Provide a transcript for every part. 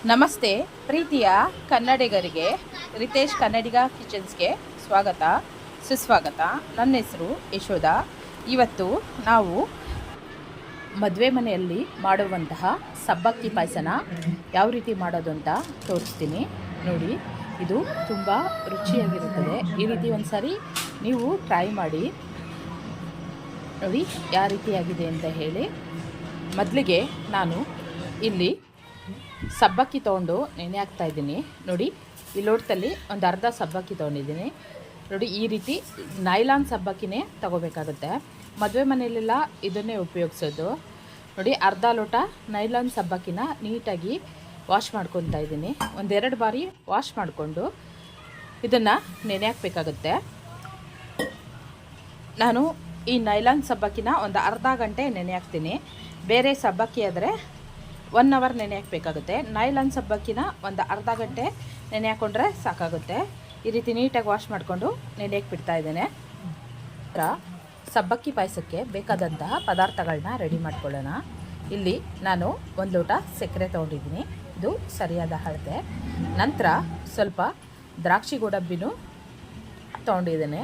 ನಮಸ್ತೆ ಪ್ರೀತಿಯ ಕನ್ನಡಿಗರಿಗೆ ರಿತೇಶ್ ಕನ್ನಡಿಗ ಕಿಚನ್ಸ್ಗೆ ಸ್ವಾಗತ ಸುಸ್ವಾಗತ. ನನ್ನ ಹೆಸರು ಯಶೋಧ. ಇವತ್ತು ನಾವು ಮದುವೆ ಮನೆಯಲ್ಲಿ ಮಾಡುವಂತಹ ಸಬ್ಬಕ್ಕಿ ಪಾಯಸನ ಯಾವ ರೀತಿ ಮಾಡೋದು ಅಂತ ತೋರಿಸ್ತೀನಿ ನೋಡಿ. ಇದು ತುಂಬ ರುಚಿಯಾಗಿರುತ್ತದೆ. ಈ ರೀತಿ ಒಂದು ಸಾರಿ ನೀವು ಟ್ರೈ ಮಾಡಿ ನೋಡಿ ಯಾವ ರೀತಿಯಾಗಿದೆ ಅಂತ ಹೇಳಿ. ಮೊದಲಿಗೆ ನಾನು ಇಲ್ಲಿ ಸಬ್ಬಕ್ಕಿ ತೊಗೊಂಡು ನೆನೆ ಹಾಕ್ತಾಯಿದ್ದೀನಿ ನೋಡಿ. ಈ ಲೋಟದಲ್ಲಿ ಒಂದು ಅರ್ಧ ಸಬ್ಬಕ್ಕಿ ತೊಗೊಂಡಿದ್ದೀನಿ ನೋಡಿ. ಈ ರೀತಿ ನೈಲಾನ್ ಸಬ್ಬಕ್ಕಿನೇ ತೊಗೋಬೇಕಾಗುತ್ತೆ. ಮದುವೆ ಮನೆಯಲ್ಲೆಲ್ಲ ಇದನ್ನೇ ಉಪಯೋಗಿಸೋದು ನೋಡಿ. ಅರ್ಧ ಲೋಟ ನೈಲಾನ್ ಸಬ್ಬಕ್ಕಿನ ನೀಟಾಗಿ ವಾಶ್ ಮಾಡ್ಕೊತಾ ಇದ್ದೀನಿ. ಒಂದೆರಡು ಬಾರಿ ವಾಶ್ ಮಾಡಿಕೊಂಡು ಇದನ್ನು ನೆನೆ ಹಾಕಬೇಕಾಗುತ್ತೆ. ನಾನು ಈ ನೈಲಾನ್ ಸಬ್ಬಕ್ಕಿನ ಒಂದು ಅರ್ಧ ಗಂಟೆ ನೆನೆ ಹಾಕ್ತೀನಿ. ಬೇರೆ ಸಬ್ಬಕ್ಕಿ ಆದರೆ 1 ಅವರ್ ನೆನೆ ಹಾಕಬೇಕಾಗುತ್ತೆ. ನೈಲಾನ್ ಸಬ್ಬಕ್ಕಿನ ಒಂದು ಅರ್ಧ ಗಂಟೆ ನೆನೆ ಹಾಕ್ಕೊಂಡ್ರೆ ಸಾಕಾಗುತ್ತೆ. ಈ ರೀತಿ ನೀಟಾಗಿ ವಾಶ್ ಮಾಡಿಕೊಂಡು ನೆನೆ ಹಾಕಿಬಿಡ್ತಾ ಇದ್ದೇನೆ. ಸಬ್ಬಕ್ಕಿ ಪಾಯಸಕ್ಕೆ ಬೇಕಾದಂತಹ ಪದಾರ್ಥಗಳನ್ನ ರೆಡಿ ಮಾಡ್ಕೊಳ್ಳೋಣ. ಇಲ್ಲಿ ನಾನು 1 ಲೋಟ ಸಕ್ಕರೆ ತೊಗೊಂಡಿದ್ದೀನಿ, ಇದು ಸರಿಯಾದ ಅಳತೆ. ನಂತರ ಸ್ವಲ್ಪ ದ್ರಾಕ್ಷಿ ಗೋಡಂಬಿನೂ ತೊಗೊಂಡಿದ್ದೇನೆ.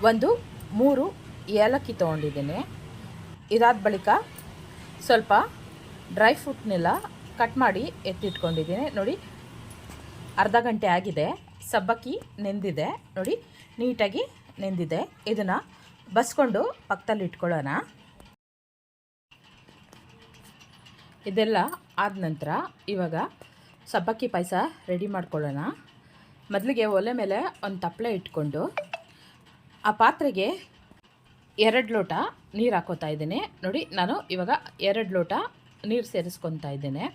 3 ಏಲಕ್ಕಿ ತೊಗೊಂಡಿದ್ದೇನೆ. ಇದಾದ ಬಳಿಕ ಸ್ವಲ್ಪ ಡ್ರೈ ಫ್ರೂಟ್ನೆಲ್ಲ ಕಟ್ ಮಾಡಿ ಎತ್ತಿಟ್ಕೊಂಡಿದ್ದೀನಿ ನೋಡಿ. ಅರ್ಧ ಗಂಟೆ ಆಗಿದೆ. ಸಬ್ಬಕ್ಕಿ ನೆಂದಿದೆ ನೋಡಿ, ನೀಟಾಗಿ ನೆಂದಿದೆ. ಇದನ್ನು ಬಸ್ಕೊಂಡು ಪಕ್ಕದಲ್ಲಿ ಇಟ್ಕೊಳ್ಳೋಣ. ಇದೆಲ್ಲ ಆದ ನಂತರ ಇವಾಗ ಸಬ್ಬಕ್ಕಿ ಪಾಯಸ ರೆಡಿ ಮಾಡ್ಕೊಳ್ಳೋಣ. ಮೊದಲಿಗೆ ಒಲೆ ಮೇಲೆ ಒಂದು ತಪ್ಪಲೆ ಇಟ್ಕೊಂಡು ಆ ಪಾತ್ರೆಗೆ 2 ಲೋಟ ನೀರು ಹಾಕೋತಾ ಇದ್ದೀನಿ ನೋಡಿ. ನಾನು ಇವಾಗ 2 ಲೋಟ ನೀರು ಸೇರಿಸ್ಕೊತಾ ಇದ್ದೇನೆ.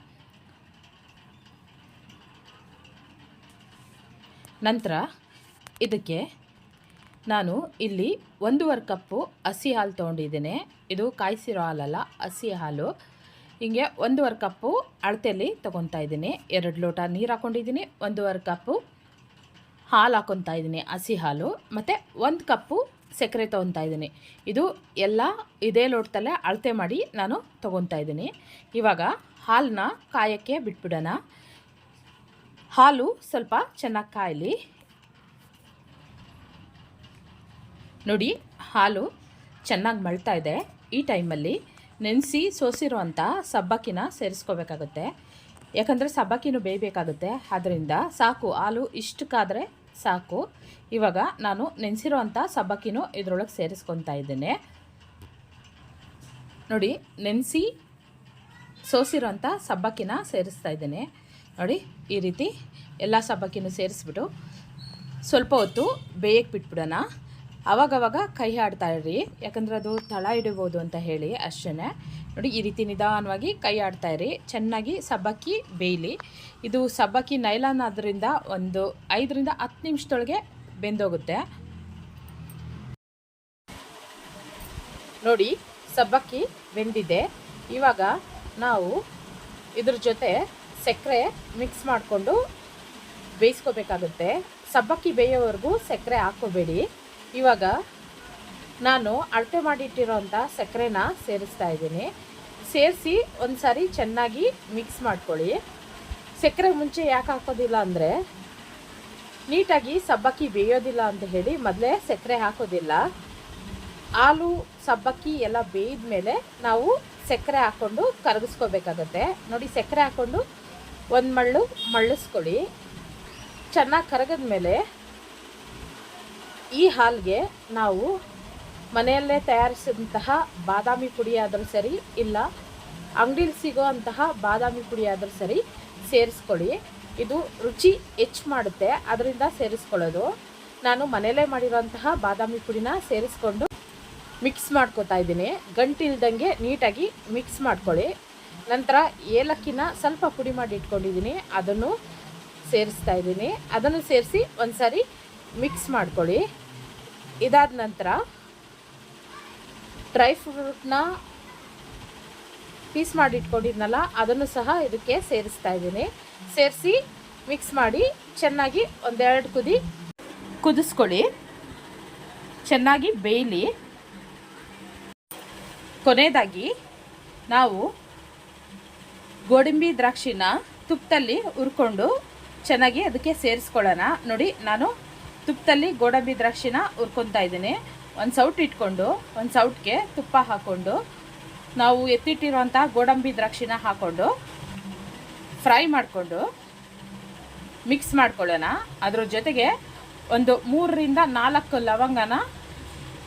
ನಂತರ ಇದಕ್ಕೆ ನಾನು ಇಲ್ಲಿ 1.5 ಕಪ್ಪು ಹಸಿ ಹಾಲು ತೊಗೊಂಡಿದ್ದೇನೆ. ಇದು ಕಾಯಿಸಿರೋ ಹಾಲಲ್ಲ, ಹಸಿ ಹಾಲು. ಹಿಂಗೆ 1.5 ಕಪ್ಪು ಅಳತೆಯಲ್ಲಿ ತೊಗೊತಾ ಇದ್ದೀನಿ. 2 ಲೋಟ ನೀರು ಹಾಕ್ಕೊಂಡಿದ್ದೀನಿ, 1.5 ಕಪ್ಪು ಹಾಲು ಹಾಕ್ಕೊತಾ ಇದ್ದೀನಿ, ಹಸಿ ಹಾಲು. ಮತ್ತು 1 ಕಪ್ಪು ಸಕ್ಕರೆ ತೊಗೊತಾ ಇದ್ದೀನಿ. ಇದು ಎಲ್ಲ ಇದೇ ಲೋಟದಲ್ಲೇ ಅಳತೆ ಮಾಡಿ ನಾನು ತೊಗೊತಾ ಇದ್ದೀನಿ. ಇವಾಗ ಹಾಲನ್ನ ಕಾಯೋಕ್ಕೆ ಬಿಟ್ಬಿಡೋಣ. ಹಾಲು ಸ್ವಲ್ಪ ಚೆನ್ನಾಗಿ ಕಾಯಲಿ ನೋಡಿ. ಹಾಲು ಚೆನ್ನಾಗಿ ಮಳ್ತಾ ಇದೆ. ಈ ಟೈಮಲ್ಲಿ ನೆನೆಸಿ ಸೋಸಿರುವಂಥ ಸಬ್ಬಕ್ಕಿನ ಸೇರಿಸ್ಕೋಬೇಕಾಗುತ್ತೆ. ಯಾಕಂದರೆ ಸಬ್ಬಕ್ಕಿನೂ ಬೇಯಬೇಕಾಗುತ್ತೆ. ಆದ್ದರಿಂದ ಸಾಕು, ಹಾಲು ಇಷ್ಟಕ್ಕಾದರೆ ಸಾಕು. ಇವಾಗ ನಾನು ನೆನೆಸಿರೋವಂಥ ಸಬ್ಬಕ್ಕಿನೂ ಇದರೊಳಗೆ ಸೇರಿಸ್ಕೊತಾ ಇದ್ದೇನೆ ನೋಡಿ. ನೆನೆಸಿ ಸೋಸಿರೋಂಥ ಸಬ್ಬಕ್ಕಿನ ಸೇರಿಸ್ತಾ ಇದ್ದೇನೆ ನೋಡಿ. ಈ ರೀತಿ ಎಲ್ಲ ಸಬ್ಬಕ್ಕಿನೂ ಸೇರಿಸ್ಬಿಟ್ಟು ಸ್ವಲ್ಪ ಹೊತ್ತು ಬೇಯಕ್ಕೆ ಬಿಟ್ಬಿಡೋಣ. ಆವಾಗವಾಗ ಕೈ ಆಡ್ತಾ ಇರ್ರಿ, ಯಾಕಂದರೆ ಅದು ತಳ ಹಿಡಿಬೋದು ಅಂತ ಹೇಳಿ ಅಷ್ಟೇ ನೋಡಿ. ಈ ರೀತಿ ನಿಧಾನವಾಗಿ ಕೈ ಆಡ್ತಾ ಇರಿ, ಚೆನ್ನಾಗಿ ಸಬ್ಬಕ್ಕಿ ಬೇಯಲಿ. ಇದು ಸಬ್ಬಕ್ಕಿ ನೈಲಾನ್ ಆದ್ದರಿಂದ ಒಂದು 5 ರಿಂದ 10 ನಿಮಿಷದೊಳಗೆ ಬೆಂದೋಗುತ್ತೆ ನೋಡಿ. ಸಬ್ಬಕ್ಕಿ ಬೆಂದಿದೆ. ಇವಾಗ ನಾವು ಇದ್ರ ಜೊತೆ ಸಕ್ಕರೆ ಮಿಕ್ಸ್ ಮಾಡಿಕೊಂಡು ಬೇಯಿಸ್ಕೋಬೇಕಾಗುತ್ತೆ. ಸಬ್ಬಕ್ಕಿ ಬೇಯೋವರೆಗೂ ಸಕ್ಕರೆ ಹಾಕ್ಕೋಬೇಡಿ. ಇವಾಗ ನಾನು ಅಳತೆ ಮಾಡಿಟ್ಟಿರೋಂಥ ಸಕ್ಕರೆನ ಸೇರಿಸ್ತಾ ಇದ್ದೀನಿ. ಸೇರಿಸಿ ಒಂದು ಸಾರಿ ಚೆನ್ನಾಗಿ ಮಿಕ್ಸ್ ಮಾಡ್ಕೊಳ್ಳಿ. ಸಕ್ಕರೆ ಮುಂಚೆ ಯಾಕೆ ಹಾಕೋದಿಲ್ಲ ಅಂದರೆ ನೀಟಾಗಿ ಸಬ್ಬಕ್ಕಿ ಬೇಯೋದಿಲ್ಲ ಅಂತ ಹೇಳಿ ಮೊದಲೇ ಸಕ್ಕರೆ ಹಾಕೋದಿಲ್ಲ. ಹಾಲು ಸಬ್ಬಕ್ಕಿ ಎಲ್ಲ ಬೇಯ್ದ ಮೇಲೆ ನಾವು ಸಕ್ಕರೆ ಹಾಕ್ಕೊಂಡು ಕರಗಿಸ್ಕೋಬೇಕಾಗತ್ತೆ ನೋಡಿ. ಸಕ್ಕರೆ ಹಾಕ್ಕೊಂಡು ಒಂದು ಮಳ್ಳಿಸ್ಕೊಳ್ಳಿ. ಚೆನ್ನಾಗಿ ಕರಗಿದ ಮೇಲೆ ಈ ಹಾಲಿಗೆ ನಾವು ಮನೆಯಲ್ಲೇ ತಯಾರಿಸಿದಂತಹ ಬಾದಾಮಿ ಪುಡಿ ಆದರೂ ಸರಿ, ಇಲ್ಲ ಅಂಗಡಿಲಿ ಸಿಗೋ ಅಂತಹ ಬಾದಾಮಿ ಪುಡಿ ಆದರೂ ಸರಿ ಸೇರಿಸ್ಕೊಳ್ಳಿ. ಇದು ರುಚಿ ಹೆಚ್ಚು ಮಾಡುತ್ತೆ, ಅದರಿಂದ ಸೇರಿಸ್ಕೊಳ್ಳೋದು. ನಾನು ಮನೆಯಲ್ಲೇ ಮಾಡಿರೋಂತಹ ಬಾದಾಮಿ ಪುಡಿನ ಸೇರಿಸ್ಕೊಂಡು ಮಿಕ್ಸ್ ಮಾಡ್ಕೊತಾ ಇದ್ದೀನಿ. ಗಂಟಿಲ್ದಂಗೆ ನೀಟಾಗಿ ಮಿಕ್ಸ್ ಮಾಡ್ಕೊಳ್ಳಿ. ನಂತರ ಏಲಕ್ಕಿನ ಸ್ವಲ್ಪ ಪುಡಿ ಮಾಡಿ ಇಟ್ಕೊಂಡಿದ್ದೀನಿ, ಅದನ್ನು ಸೇರಿಸ್ತಾ ಇದ್ದೀನಿ. ಅದನ್ನು ಸೇರಿಸಿ ಒಂದು ಸಾರಿ ಮಿಕ್ಸ್ ಮಾಡ್ಕೊಳ್ಳಿ. ಇದಾದ ನಂತರ ಡ್ರೈ ಫ್ರೂಟ್ನ ಪೀಸ್ ಮಾಡಿ ಇಟ್ಕೊಂಡಿದ್ನಲ್ಲ, ಅದನ್ನು ಸಹ ಇದಕ್ಕೆ ಸೇರಿಸ್ತಾ ಇದ್ದೀನಿ. ಸೇರಿಸಿ ಮಿಕ್ಸ್ ಮಾಡಿ ಚೆನ್ನಾಗಿ 1-2 ಕುದಿ ಕುದಿಸ್ಕೊಳ್ಳಿ. ಚೆನ್ನಾಗಿ ಬೇಯಲಿ. ಕೊನೆಯದಾಗಿ ನಾವು ಗೋಡಂಬಿ ದ್ರಾಕ್ಷಿನ ತುಪ್ಪದಲ್ಲಿ ಹುರ್ಕೊಂಡು ಚೆನ್ನಾಗಿ ಅದಕ್ಕೆ ಸೇರಿಸ್ಕೊಳ್ಳೋಣ. ನೋಡಿ, ನಾನು ತುಪ್ಪದಲ್ಲಿ ಗೋಡಂಬಿ ದ್ರಾಕ್ಷಿನ ಹುರ್ಕೊತಾ ಇದ್ದೀನಿ. ಒಂದು ಸೌಟ್ ಇಟ್ಕೊಂಡು ಒಂದು ಸೌಟ್ಗೆ ತುಪ್ಪ ಹಾಕ್ಕೊಂಡು ನಾವು ಎತ್ತಿಟ್ಟಿರುವಂಥ ಗೋಡಂಬಿ ದ್ರಾಕ್ಷಿನ ಹಾಕ್ಕೊಂಡು ಫ್ರೈ ಮಾಡಿಕೊಂಡು ಮಿಕ್ಸ್ ಮಾಡ್ಕೊಳ್ಳೋಣ. ಅದ್ರ ಜೊತೆಗೆ ಒಂದು 3ರಿಂದ 4 ಲವಂಗನ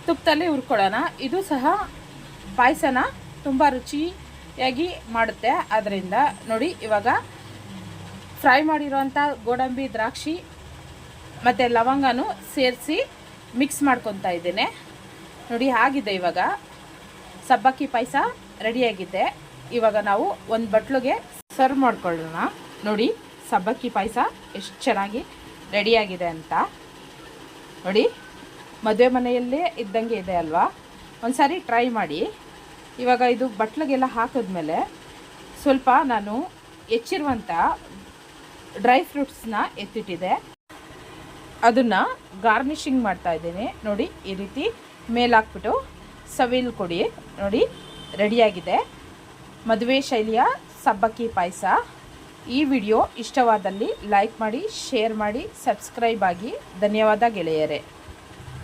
ತುಪ್ಪದಲ್ಲಿ ಹುರ್ಕೊಳ್ಳೋಣ. ಇದು ಸಹ ಪಾಯಸನ ತುಂಬ ರುಚಿಯಾಗಿ ಮಾಡುತ್ತೆ. ಆದ್ದರಿಂದ ನೋಡಿ, ಇವಾಗ ಫ್ರೈ ಮಾಡಿರೋವಂಥ ಗೋಡಂಬಿ ದ್ರಾಕ್ಷಿ ಮತ್ತು ಲವಂಗನೂ ಸೇರಿಸಿ ಮಿಕ್ಸ್ ಮಾಡ್ಕೊತಾ ಇದ್ದೇನೆ. ನೋಡಿ, ಆಗಿದೆ. ಇವಾಗ ಸಬ್ಬಕ್ಕಿ ಪಾಯಸ ರೆಡಿಯಾಗಿದೆ. ಇವಾಗ ನಾವು ಒಂದು ಬಟ್ಲಿಗೆ ಸರ್ವ್ ಮಾಡ್ಕೊಳ್ಳೋಣ. ನೋಡಿ, ಸಬ್ಬಕ್ಕಿ ಪಾಯಸ ಎಷ್ಟು ಚೆನ್ನಾಗಿ ರೆಡಿಯಾಗಿದೆ ಅಂತ. ನೋಡಿ, ಮದುವೆ ಮನೆಯಲ್ಲೇ ಇದ್ದಂಗೆ ಇದೆ ಅಲ್ವಾ? ಒಂದು ಸಾರಿ ಟ್ರೈ ಮಾಡಿ. ಇವಾಗ ಇದು ಬಟ್ಲಿಗೆಲ್ಲ ಹಾಕಿದ್ಮೇಲೆ ಸ್ವಲ್ಪ ನಾನು ಹೆಚ್ಚಿರುವಂಥ ಡ್ರೈ ಫ್ರೂಟ್ಸ್ನ ಎತ್ತಿಟ್ಟಿದೆ, ಅದನ್ನು ಗಾರ್ನಿಷಿಂಗ್ ಮಾಡ್ತಾ ಇದ್ದೀನಿ. ನೋಡಿ, ಈ ರೀತಿ ಮೇಲಾಕ್ಬಿಟ್ಟು ಸವಿಲ್ ಕೊಡಿ. ನೋಡಿ, ರೆಡಿಯಾಗಿದೆ ಮದುವೆ ಶೈಲಿಯ ಸಬ್ಬಕ್ಕಿ ಪಾಯಸ. ಈ ವಿಡಿಯೋ ಇಷ್ಟವಾದಲ್ಲಿ ಲೈಕ್ ಮಾಡಿ, ಶೇರ್ ಮಾಡಿ, ಸಬ್ಸ್ಕ್ರೈಬ್ ಆಗಿ. ಧನ್ಯವಾದ ಗೆಳೆಯರೇ.